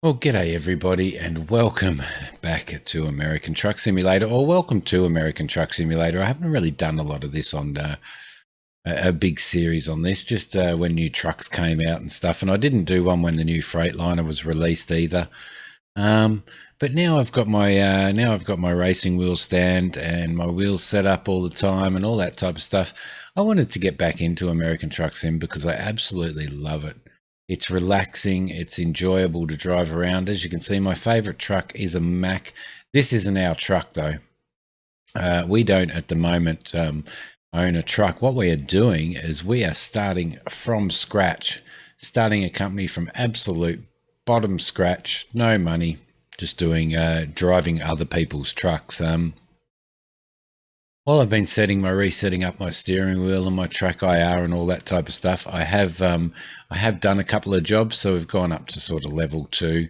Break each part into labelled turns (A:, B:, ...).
A: Well, g'day everybody, and welcome back to American Truck Simulator, or welcome to American Truck Simulator. I haven't really done a lot of this on a big series on this, just when new trucks came out and stuff, and I didn't do one when the new Freightliner was released either. But now I've got my racing wheel stand and my wheels set up all the time and all that type of stuff. I wanted to get back into American Truck Sim because I absolutely love it. It's relaxing. It's enjoyable to drive around. As you can see, my favorite truck is a Mack. This isn't our truck though. We don't at the moment own a truck. What we are doing is we are starting from scratch, starting a company from absolute bottom scratch, no money, just doing driving other people's trucks. While I've been resetting up my steering wheel and my track IR and all that type of stuff, I have done a couple of jobs, so we've gone up to sort of level 2.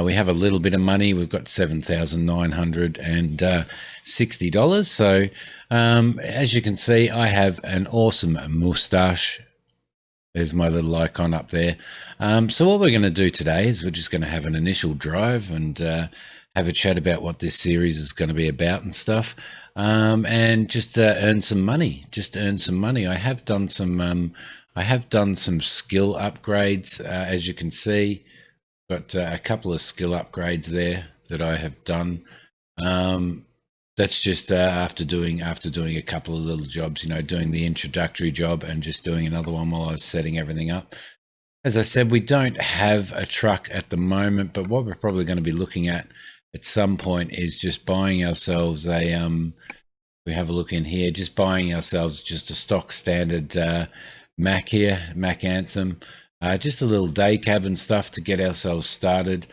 A: We have a little bit of money. We've got $7,960. So as you can see, I have an awesome moustache. There's my little icon up there. So what we're going to do today is we're just going to have an initial drive and have a chat about what this series is going to be about and stuff. And just earn some money. I have done some skill upgrades, as you can see. Got a couple of skill upgrades there that I have done. That's just after doing a couple of little jobs, doing the introductory job and just doing another one while I was setting everything up. As I said, we don't have a truck at the moment, but what we're probably going to be looking at some point is just buying ourselves we have a look in here, just buying ourselves just a stock standard Mack here, Mack Anthem, just a little day cab and stuff to get ourselves started.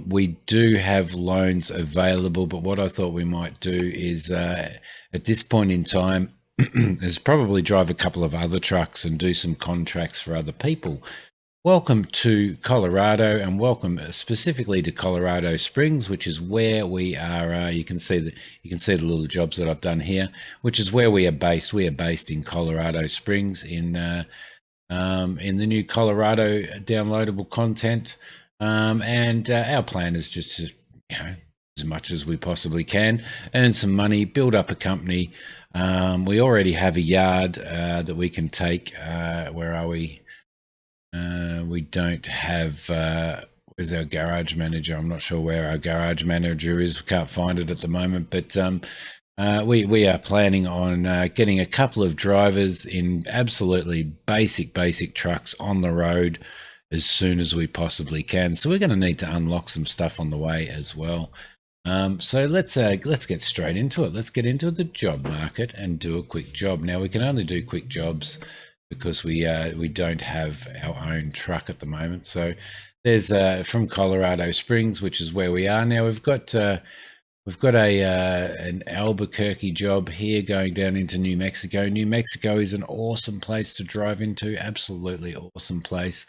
A: We do have loans available, but what I thought we might do is at this point in time is probably drive a couple of other trucks and do some contracts for other people. Welcome to Colorado, and welcome specifically to Colorado Springs, which is where we are. You can see the little jobs that I've done here, which is where we are based. We are based in Colorado Springs in the new Colorado downloadable content, and our plan is just to, as much as we possibly can, earn some money, build up a company. We already have a yard that we can take. Where are we? We don't have, where's our garage manager? I'm not sure where our garage manager is. We can't find it at the moment, but we are planning on getting a couple of drivers in absolutely basic trucks on the road as soon as we possibly can. So we're going to need to unlock some stuff on the way as well. So let's get straight into it. Let's get into the job market and do a quick job. Now we can only do quick jobs because we don't have our own truck at the moment. So there's from Colorado Springs, which is where we are now. We've got an Albuquerque job here going down into New Mexico. New Mexico is an awesome place to drive into, absolutely awesome place.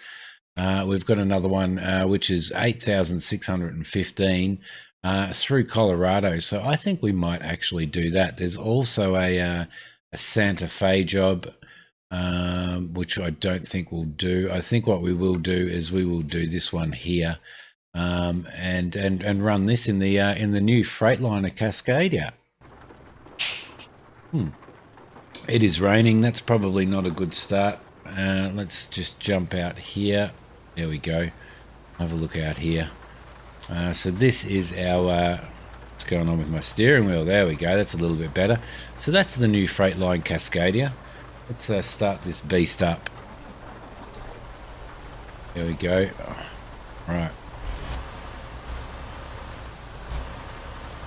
A: We've got another one which is 8,615 through Colorado. So I think we might actually do that. There's also a Santa Fe job, which I don't think we'll do. I think what we will do is we will do this one here, and run this in the new Freightliner Cascadia. It is raining. That's probably not a good start. Let's just jump out here. There we go. Have a look out here. So this is our what's going on with my steering wheel? There we go. That's a little bit better. So that's the new Freightliner Cascadia. Let's start this beast up. There we go. Right.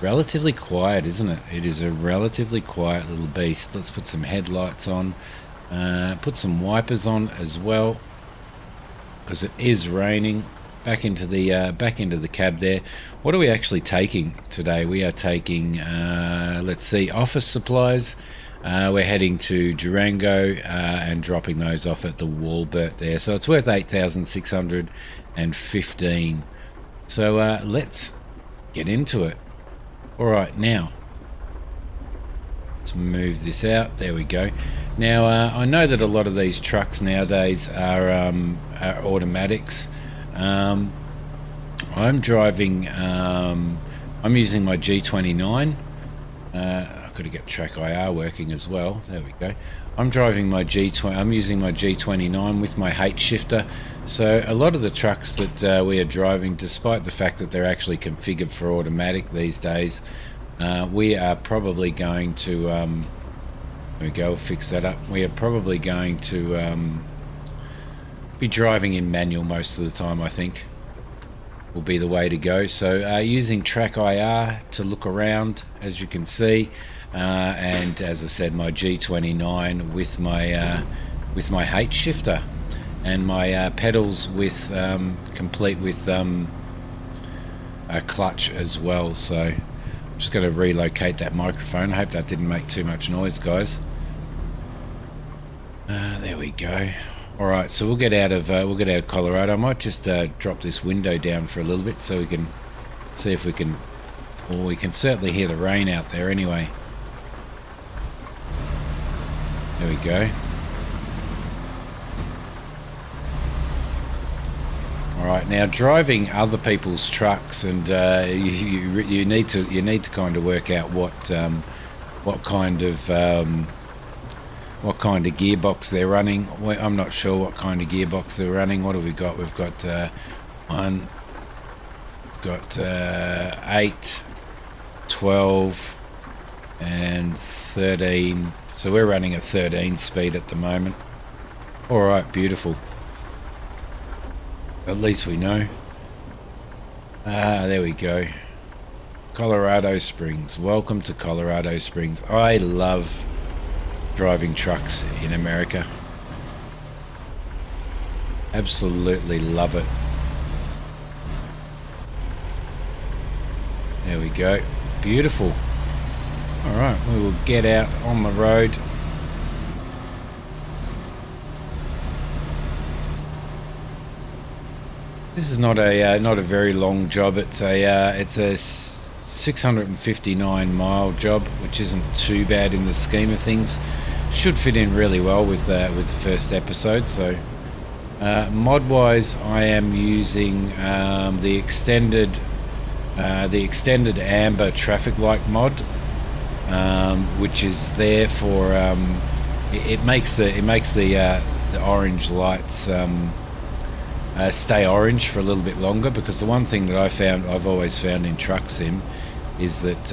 A: Relatively quiet, isn't it? It is a relatively quiet little beast. Let's put some headlights on. Put some wipers on as well, because it is raining. Back into the cab there. What are we actually taking today? We are taking, let's see, office supplies. We're heading to Durango and dropping those off at the Walbert there. So it's worth 8,615. So let's get into it. All right, now let's move this out. There we go. Now I know that a lot of these trucks nowadays are automatics. I'm driving, I'm using my G29. I've got to get track IR working as well. There we go. I'm driving my G20. I'm using my G29 with my H shifter. So a lot of the trucks that we are driving, despite the fact that they're actually configured for automatic these days, we are probably going to. There we go. Fix that up. We are probably going to be driving in manual most of the time. I think will be the way to go. So using track IR to look around, as you can see. And as I said, my G29 with my H shifter and my pedals with complete with a clutch as well. So I'm just going to relocate that microphone. I hope that didn't make too much noise, guys. There we go. All right, so we'll get out of Colorado. I might just drop this window down for a little bit so we can see if we can. Well, we can certainly hear the rain out there anyway. There we go. All right, now driving other people's trucks, and you need to kind of work out what kind of gearbox they're running. I'm not sure what kind of gearbox they're running. What have we got? We've got 8, 12, and 13. So we're running at 13 speed at the moment. All right, beautiful. At least we know. There we go. Colorado Springs. Welcome to Colorado Springs. I love driving trucks in America. Absolutely love it. There we go. Beautiful. All right, we will get out on the road. This is not a very long job. It's a 659 mile job, which isn't too bad in the scheme of things. Should fit in really well with the first episode. So mod wise, I am using the extended amber traffic light mod, which is there for it makes the orange lights stay orange for a little bit longer, because the one thing that I've always found in truck sim is that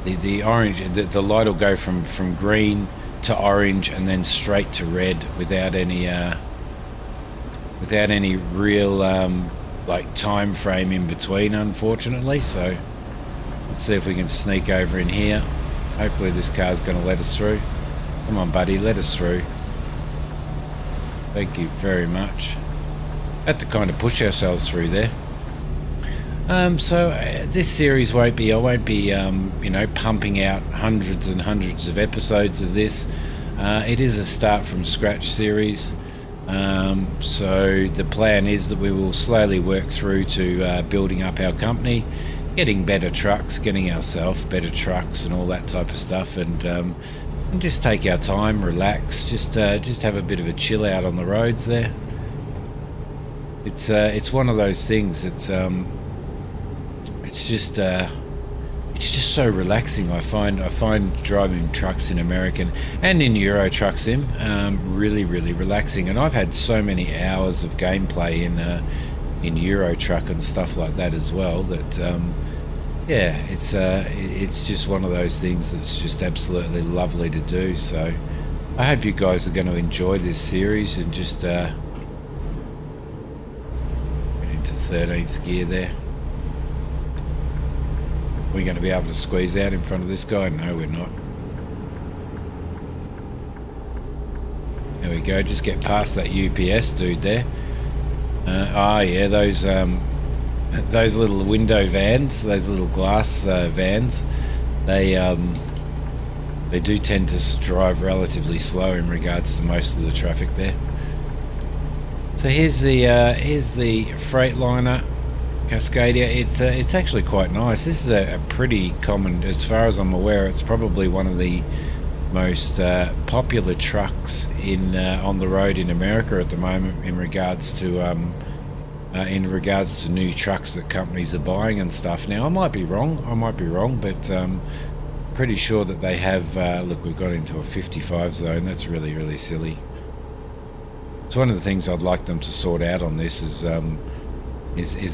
A: the orange, the light will go from green to orange and then straight to red without any real like time frame in between, unfortunately. So let's see if we can sneak over in here. Hopefully this car's going to let us through. Come on, buddy, let us through. Thank you very much. Had to kind of push ourselves through there. So this series I won't be pumping out hundreds and hundreds of episodes of this. It is a start from scratch series. So the plan is that we will slowly work through to building up our company, getting better trucks, getting ourselves better trucks and all that type of stuff, and just take our time, relax, just have a bit of a chill out on the roads there. It's one of those things. It's just so relaxing. I find driving trucks in American and in Euro Truck Sim really relaxing. And I've had so many hours of gameplay in Euro Truck and stuff like that as well. That yeah, it's just one of those things that's just absolutely lovely to do. So I hope you guys are going to enjoy this series and just. 13th gear there. We're going to be able to squeeze out in front of this guy? No, we're not. There we go, just get past that UPS dude there. Oh yeah, those little window vans, those little glass vans, they do tend to drive relatively slow in regards to most of the traffic there. So here's the Freightliner Cascadia. It's actually quite nice. This is a pretty common, as far as I'm aware, it's probably one of the most popular trucks on the road in America at the moment in regards to in regards to new trucks that companies are buying and stuff. Now, I might be wrong, but pretty sure that they have. Look, we've got into a 55 zone. That's really, really silly. So one of the things I'd like them to sort out on this is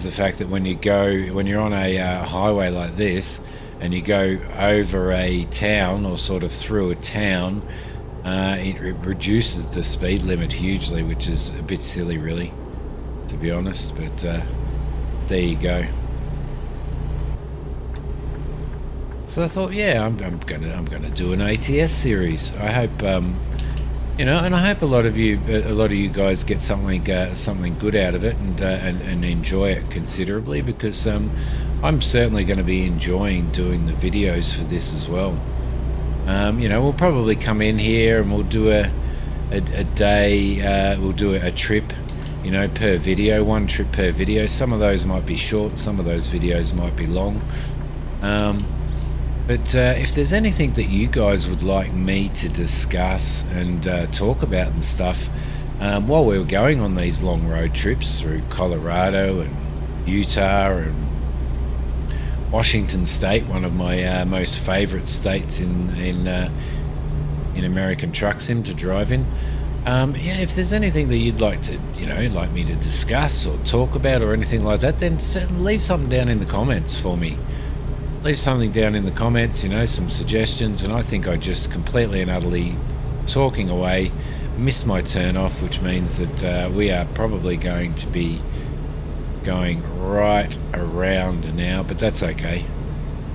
A: the fact that when you're on a highway like this and you go over a town or sort of through a town, it reduces the speed limit hugely, which is a bit silly, really, to be honest. But there you go. So I thought, yeah, I'm gonna do an ATS series. I hope you know, and I hope a lot of you guys get something good out of it and enjoy it considerably, because I'm certainly going to be enjoying doing the videos for this as well. You know, we'll probably come in here and we'll do a day, we'll do a trip, you know, per video, one trip per video. Some of those might be short, some of those videos might be long. But if there's anything that you guys would like me to discuss and talk about and stuff, while we were going on these long road trips through Colorado and Utah and Washington State, one of my most favourite states in American Truck Sim to drive in, yeah, if there's anything that you'd like to, you know, like me to discuss or talk about or anything like that, then leave something down in the comments for me. Leave something down in the comments, you know, some suggestions. And I think I just completely and utterly, talking away, missed my turn off, which means that we are probably going to be going right around now, but that's okay.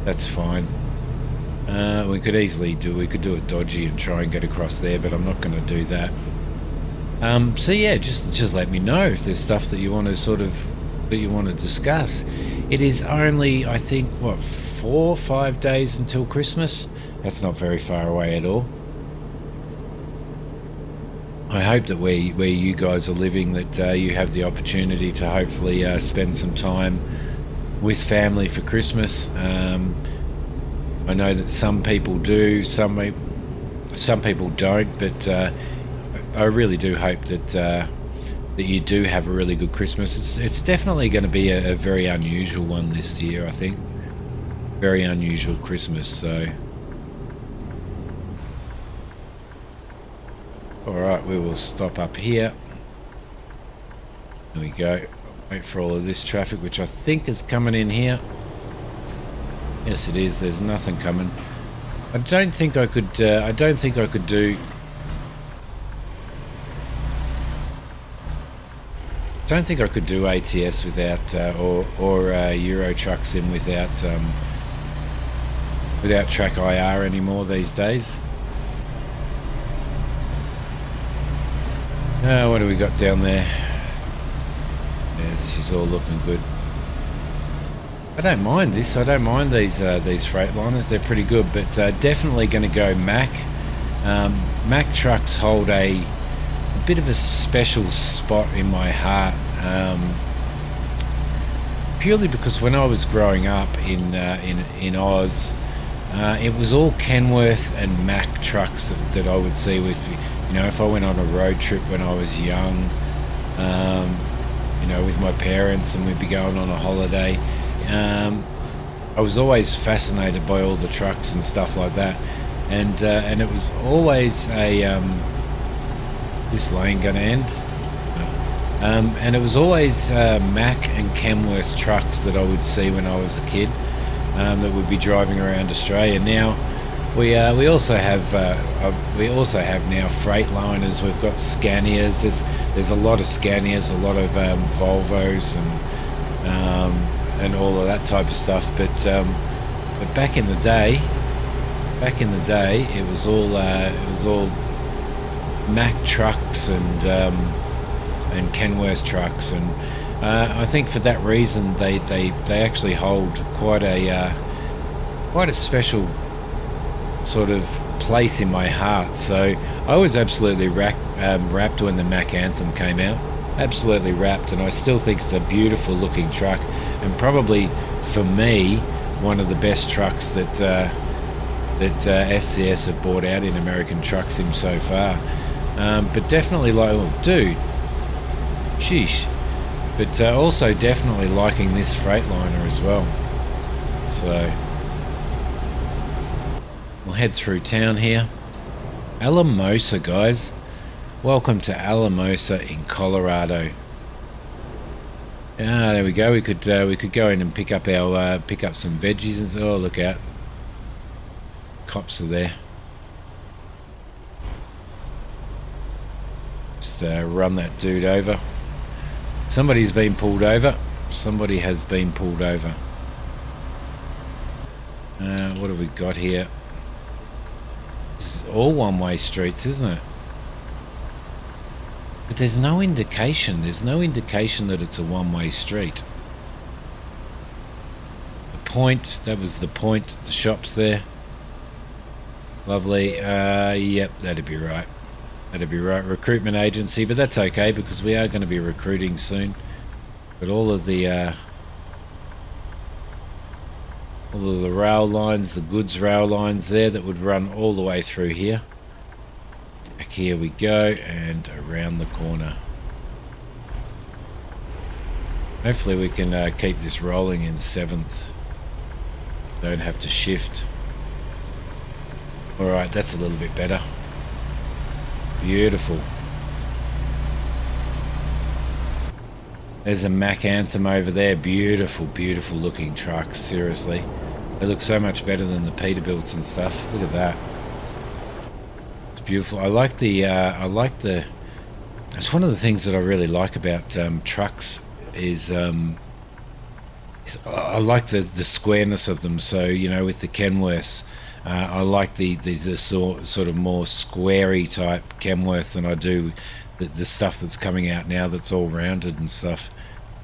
A: That's fine. We could do it dodgy and try and get across there, but I'm not going to do that. So yeah, just let me know if there's stuff that you want to discuss. It is only, I think, what, 4 or 5 days until Christmas. That's not very far away at all. I hope that where you guys are living, that you have the opportunity to hopefully spend some time with family for Christmas. I know that some people do, some people don't, but I really do hope that you do have a really good Christmas. It's definitely going to be a very unusual one this year, I think. Very unusual Christmas, so. Alright, we will stop up here. There we go. Wait for all of this traffic, which I think is coming in here. Yes, it is. There's nothing coming. I don't think I could do ATS without or Euro Truck Sim without Track IR anymore these days. What do we got down there? Yes, she's all looking good. I don't mind this. I don't mind these Freightliners. They're pretty good, but definitely going to go Mack. Mack trucks hold a bit of a special spot in my heart, purely because when I was growing up in Oz, it was all Kenworth and Mack trucks that I would see with, you know, if I went on a road trip when I was young, you know, with my parents, and we'd be going on a holiday. I was always fascinated by all the trucks and stuff like that, and it was always a this lane going to end? And it was always Mack and Kenworth trucks that I would see when I was a kid, that would be driving around Australia. Now we also have now Freightliners. We've got Scanias. There's a lot of Scanias, a lot of Volvos and all of that type of stuff. But back in the day, it was all Mack trucks and Kenworth trucks, and I think for that reason they actually hold quite a special sort of place in my heart. So I was absolutely wrapped when the Mack Anthem came out, absolutely wrapped, and I still think it's a beautiful looking truck, and probably for me one of the best trucks that SCS have brought out in American Truck Sim so far. But definitely, like, oh, dude, sheesh, But also definitely liking this Freightliner as well. So we'll head through town here. Alamosa, guys. Welcome to Alamosa in Colorado. Ah, there we go. We could go in and pick up our pick up some veggies and oh, look out! Cops are there. Just run that dude over. Somebody's been pulled over. Somebody has been pulled over. What have we got here? This is all one-way streets, isn't it? But there's no indication. There's no indication that it's a one-way street. The point, that was the point. The shop's there. Lovely. Yep, that'd be right. That'd be right. Recruitment agency, but that's okay because we are going to be recruiting soon. But all of the rail lines, the goods rail lines there that would run all the way through here. Back here we go and around the corner. Hopefully we can keep this rolling in 7th. Don't have to shift. Alright, that's a little bit better. Beautiful. There's a Mack Anthem over there. Beautiful, beautiful looking trucks. Seriously. They look so much better than the Peterbilts and stuff. Look at that. It's beautiful. I like the it's one of the things that I really like about trucks is I like the squareness of them. So, you know, with the Kenworths, I like the sort of more squarey type Kenworth than I do the stuff that's coming out now that's all rounded and stuff.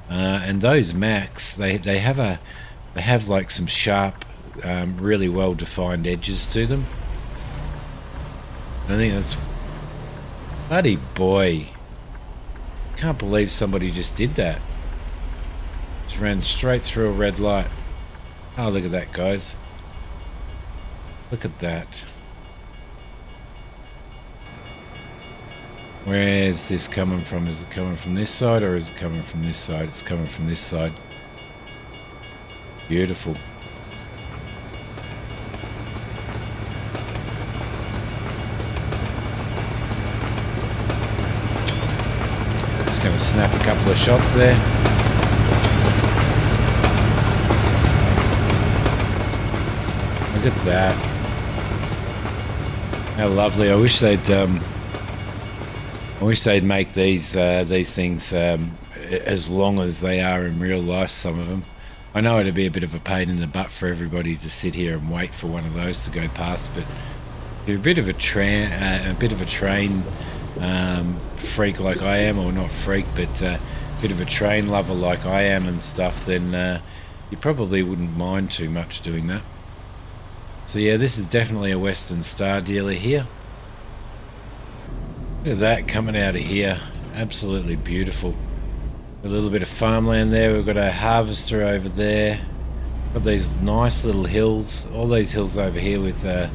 A: And those Macks, they have like some sharp, really well defined edges to them. And I think that's bloody boy. Can't believe somebody just did that. Just ran straight through a red light. Oh, look at that, guys. Look at that. Where is this coming from? Is it coming from this side or is it coming from this side? It's coming from this side. Beautiful. Just going to snap a couple of shots there. Look at that. How lovely. I wish they'd make these things as long as they are in real life, some of them. I know it'd be a bit of a pain in the butt for everybody to sit here and wait for one of those to go past, but if you're a bit of a train freak like I am, or not freak, but a bit of a train lover like I am and stuff, then you probably wouldn't mind too much doing that. So yeah, this is definitely a Western Star dealer here. Look at that coming out of here. Absolutely beautiful. A little bit of farmland there. We've got a harvester over there. Got these nice little hills. All these hills over here with the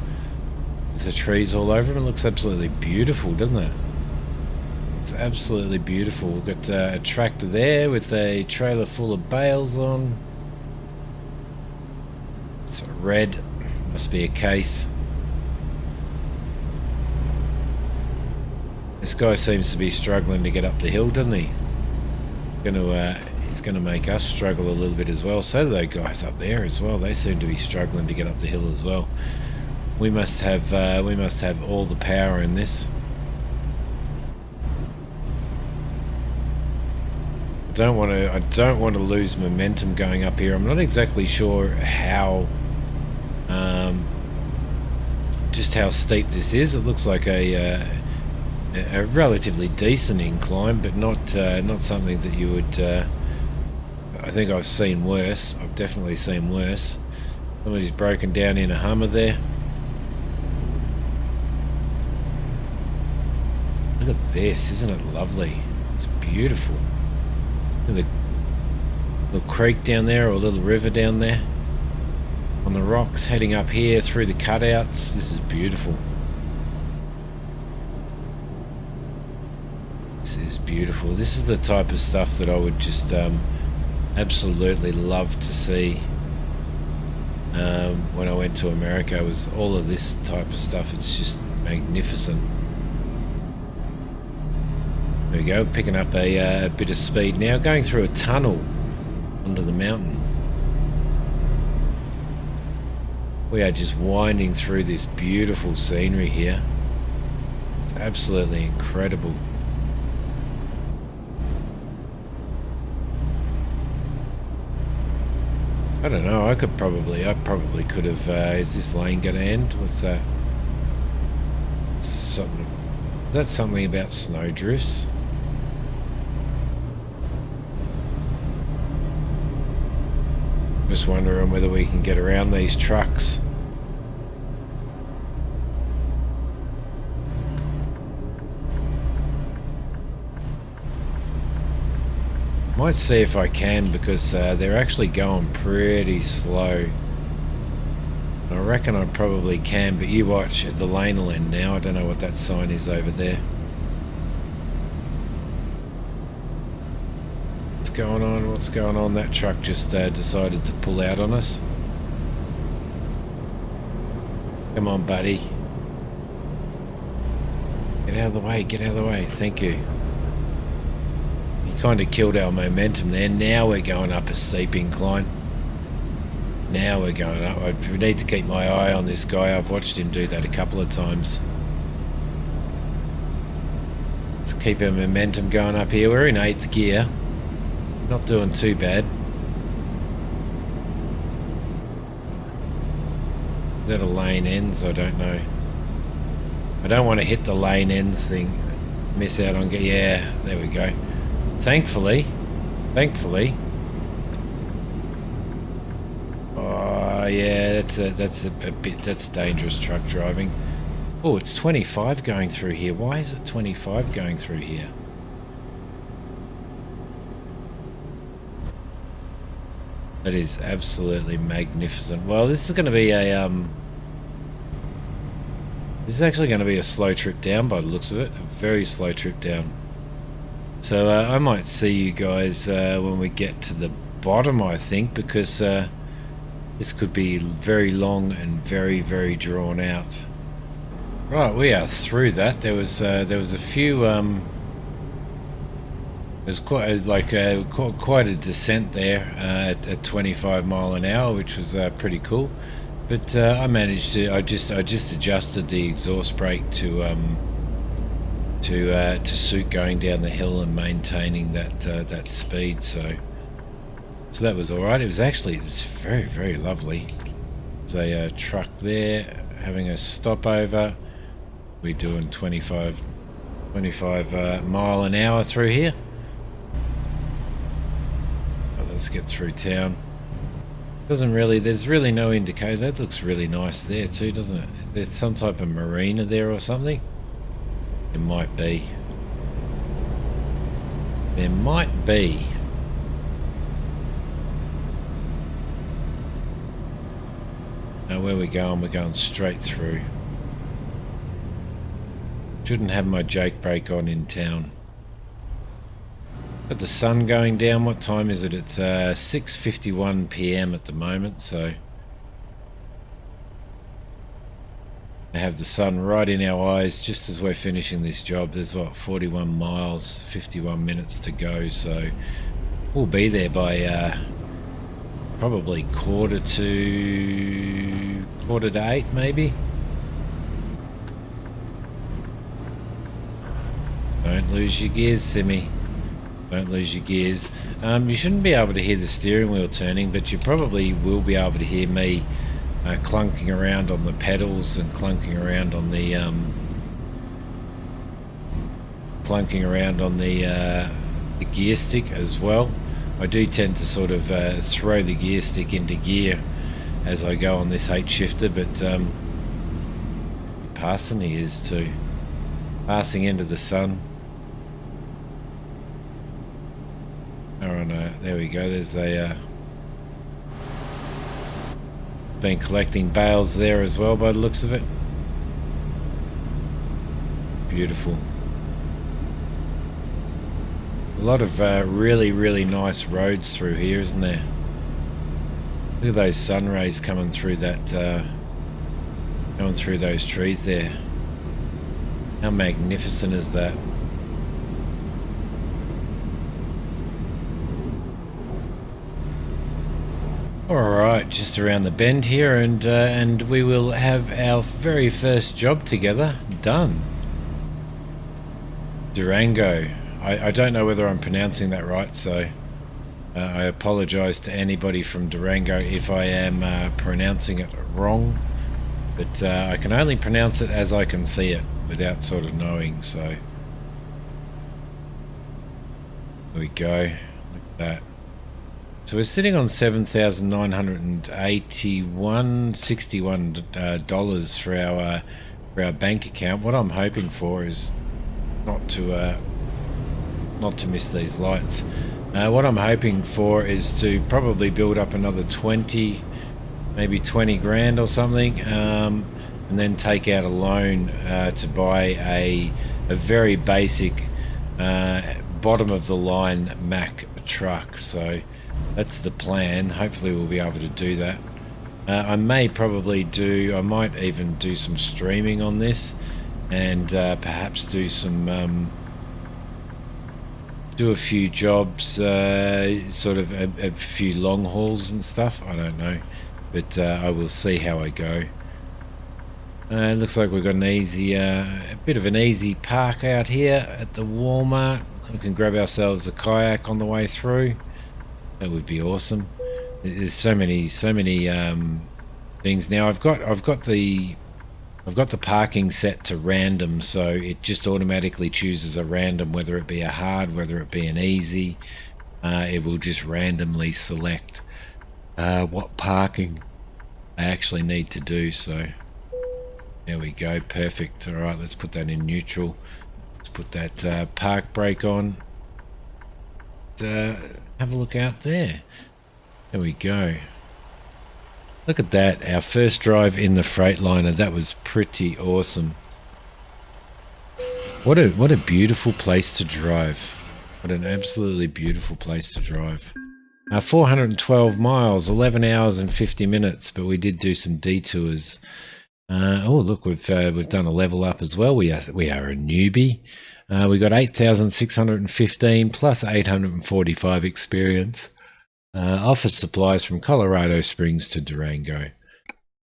A: trees all over them. It looks absolutely beautiful, doesn't it? It's absolutely beautiful. We've got a tractor there with a trailer full of bales on. It's red. Must be a case. This guy seems to be struggling to get up the hill, doesn't he? He's gonna make us struggle a little bit as well. So do those guys up there as well. They seem to be struggling to get up the hill as well. We must have all the power in this. I don't want to lose momentum going up here. I'm not exactly sure how. Just how steep this is. It looks like a relatively decent incline, but not something that you would. I think I've seen worse. I've definitely seen worse. Somebody's broken down in a Hummer there. Look at this, isn't it lovely? It's beautiful. Look at the little creek down there, or a little river down there. On the rocks, heading up here through the cutouts. This is beautiful. This is beautiful. This is the type of stuff that I would just absolutely love to see when I went to America. It was all of this type of stuff. It's just magnificent. There we go, picking up a bit of speed now, going through a tunnel under the mountain. We are just winding through this beautiful scenery here. It's absolutely incredible. I don't know, I probably could have, is this lane going to end? What's that? Something, is that something about snow drifts? Just wondering whether we can get around these trucks. Might see if I can, because they're actually going pretty slow. I reckon I probably can, but you watch, the lane will end now. I don't know what that sign is over there. What's going on? What's going on? That truck just decided to pull out on us. Come on, buddy. Get out of the way, get out of the way. Thank you. He kind of killed our momentum there. Now we're going up a steep incline. Now we're going up. I need to keep my eye on this guy. I've watched him do that a couple of times. Let's keep our momentum going up here. We're in 8th gear. Not doing too bad. Is that a lane ends? I don't know. I don't want to hit the lane ends thing. Miss out on... Yeah, there we go. Thankfully. Oh, yeah, that's a bit... That's dangerous truck driving. Oh, it's 25 going through here. Why is it 25 going through here? That is absolutely magnificent. Well, this is going to be a this is actually going to be a slow trip down by the looks of it. A very slow trip down. So I might see you guys when we get to the bottom, I think, because this could be very long and very, very drawn out. Right, we are through that. There was a few there's quite a descent there at 25 mile an hour, which was pretty cool. But I managed to. I just adjusted the exhaust brake to suit going down the hill and maintaining that speed. So that was all right. It's very, very lovely. There's a truck there having a stopover. We're doing 25 mile an hour through here. Let's get through town. There's really no indicator. That looks really nice there too, doesn't it? Is there some type of marina there or something? It might be. There might be. Now where we going? We're going straight through. Shouldn't have my jake brake on in town. Got the sun going down. What time is it? It's 6:51 p.m. at the moment, so I have the sun right in our eyes just as we're finishing this job. There's what, 41 miles, 51 minutes to go, so we'll be there by probably quarter to 8 maybe. Don't lose your gears, Simi. Don't lose your gears. You shouldn't be able to hear the steering wheel turning, but you probably will be able to hear me clunking around on the pedals and clunking around on the gear stick as well. I do tend to sort of throw the gear stick into gear as I go on this 8 shifter, but passing he is too. Passing into the sun. Oh no, there we go. There's a been collecting bales there as well by the looks of it. A lot of really, really nice roads through here, isn't there? Look at those sun rays coming through that, going through those trees there. How magnificent is that? Alright, just around the bend here, and we will have our very first job together done. Durango. I don't know whether I'm pronouncing that right, so I apologise to anybody from Durango if I am pronouncing it wrong, but I can only pronounce it as I can see it without sort of knowing, so there we go. Look at that. So we're sitting on $7,981.61 for our bank account. What I'm hoping for is not to miss these lights. What I'm hoping for is to probably build up another 20, maybe 20 grand or something, and then take out a loan to buy a very basic bottom of the line Mack truck. So that's the plan. Hopefully we'll be able to do that. I might even do some streaming on this, and perhaps do some do a few jobs, sort of a few long hauls and stuff. I don't know, but I will see how I go. It looks like we've got an easy, a bit of an easy park out here at the Walmart. We can grab ourselves a kayak on the way through. That would be awesome. There's so many things now. I've got the parking set to random, so it just automatically chooses a random, whether it be a hard, whether it be an easy. It will just randomly select what parking I actually need to do. So there we go, perfect. All right, let's put that in neutral. Let's put that park brake on. Have a look out there. There we go. Look at that, our first drive in the Freightliner. That was pretty awesome. What a beautiful place to drive. What an absolutely beautiful place to drive. 412 miles, 11 hours and 50 minutes, but we did do some detours. Oh, look, we've done a level up as well. We are a newbie. We got 8,615 plus 845 experience. Office supplies from Colorado Springs to Durango.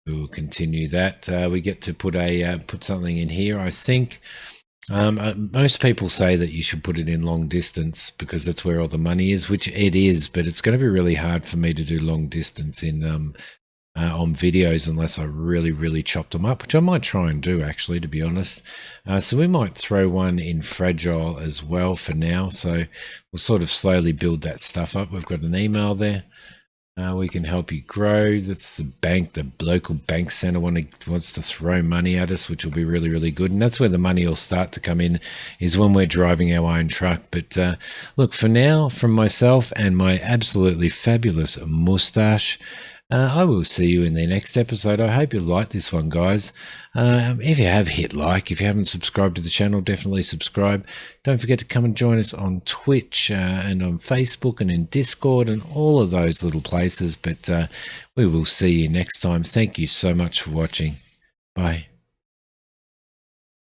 A: We will continue that. We get to put something in here. I think most people say that you should put it in long distance because that's where all the money is, which it is. But it's going to be really hard for me to do long distance in on videos unless I really chop them up, which I might try and do, actually, to be honest. So we might throw one in fragile as well for now. So we'll sort of slowly build that stuff up. We've got an email there. We can help you grow. That's the bank, the local bank center wants to throw money at us, which will be really good. And that's where the money will start to come in, is when we're driving our own truck. But look, for now, from myself and my absolutely fabulous mustache, I will see you in the next episode. I hope you liked this one, guys. If you have, hit like. If you haven't subscribed to the channel, definitely subscribe. Don't forget to come and join us on Twitch and on Facebook and in Discord and all of those little places. But we will see you next time. Thank you so much for watching. Bye.